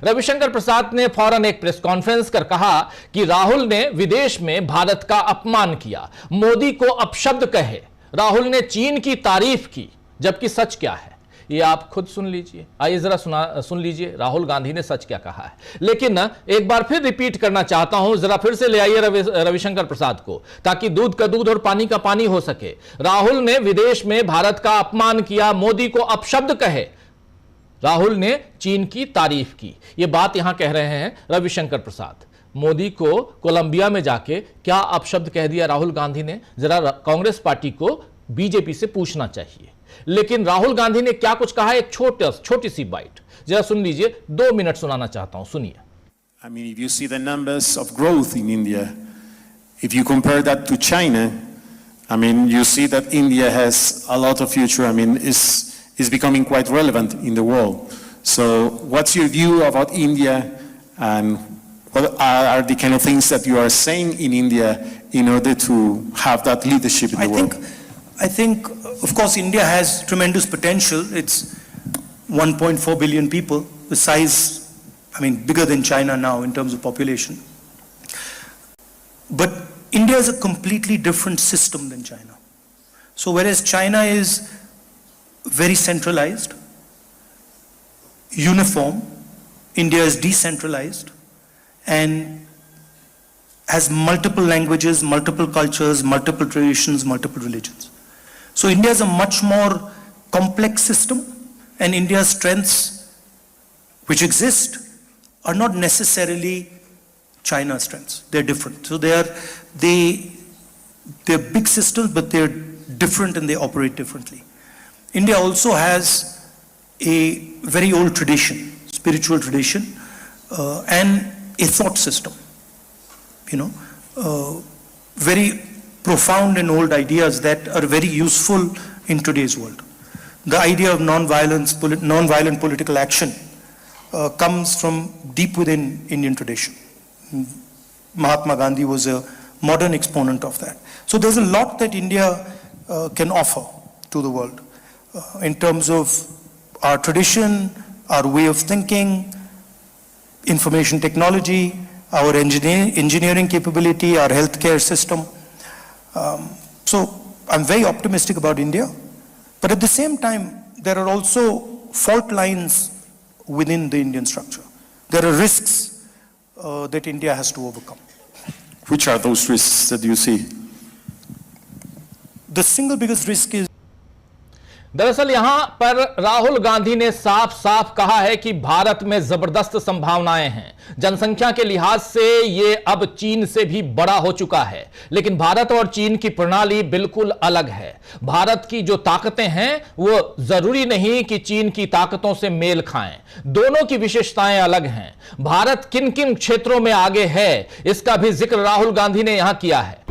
रविशंकर प्रसाद ने फौरन एक प्रेस कॉन्फ्रेंस कर कहा कि राहुल ने विदेश में भारत का अपमान किया, मोदी को अपशब्द कहे। राहुल ने चीन की तारीफ की, जबकि सच क्या है ये आप खुद सुन लीजिए। आइए जरा सुन लीजिए राहुल गांधी ने सच क्या कहा है। लेकिन एक बार फिर रिपीट करना चाहता हूं, जरा फिर से ले आइए रविशंकर प्रसाद को, ताकि दूध का दूध और पानी का पानी हो सके। राहुल ने विदेश में भारत का अपमान किया, मोदी को अपशब्द कहे। राहुल ने चीन की तारीफ की, यह बात यहां कह रहे हैं रविशंकर प्रसाद। मोदी को कोलंबिया में जाके क्या अपशब्द कह दिया राहुल गांधी ने, जरा कांग्रेस पार्टी को बीजेपी से पूछना चाहिए। लेकिन राहुल गांधी ने क्या कुछ कहा, एक छोटी सी बाइट जरा सुन लीजिए। 2 मिनट सुनाना चाहता हूं, सुनिए। I mean, if you see the numbers of growth in India, if you compare that to China, I mean, you see that India has a lot of future. I mean, is becoming quite relevant in the world. So, what's your view about India, and what are the kind of things that you are saying in India in order to have that leadership in the world? I think, of course, India has tremendous potential. It's 1.4 billion people, the size, I mean, bigger than China now in terms of population. But India is a completely different system than China. So whereas China is very centralized, uniform, India is decentralized and has multiple languages, multiple cultures, multiple traditions, multiple religions. So India is a much more complex system, and India's strengths, which exist, are not necessarily China's strengths. They're different. So they're big systems, but they're different and they operate differently. India also has a very old tradition, spiritual tradition, and a thought system. Very profound and old ideas that are very useful in today's world. The idea of non-violent political action comes from deep within Indian tradition. Mahatma Gandhi was a modern exponent of that. So there's a lot that India can offer to the world in terms of our tradition, our way of thinking, information technology, our engineering capability, our healthcare system. So I'm very optimistic about India, but at the same time, there are also fault lines within the Indian structure. There are risks that India has to overcome. Which are those risks that you see? The single biggest risk is दरअसल यहां पर राहुल गांधी ने साफ साफ कहा है कि भारत में जबरदस्त संभावनाएं हैं। जनसंख्या के लिहाज से यह अब चीन से भी बड़ा हो चुका है, लेकिन भारत और चीन की प्रणाली बिल्कुल अलग है। भारत की जो ताकतें हैं वो जरूरी नहीं कि चीन की ताकतों से मेल खाएं, दोनों की विशेषताएं अलग हैं। भारत किन किन क्षेत्रों में आगे है, इसका भी जिक्र राहुल गांधी ने यहां किया है।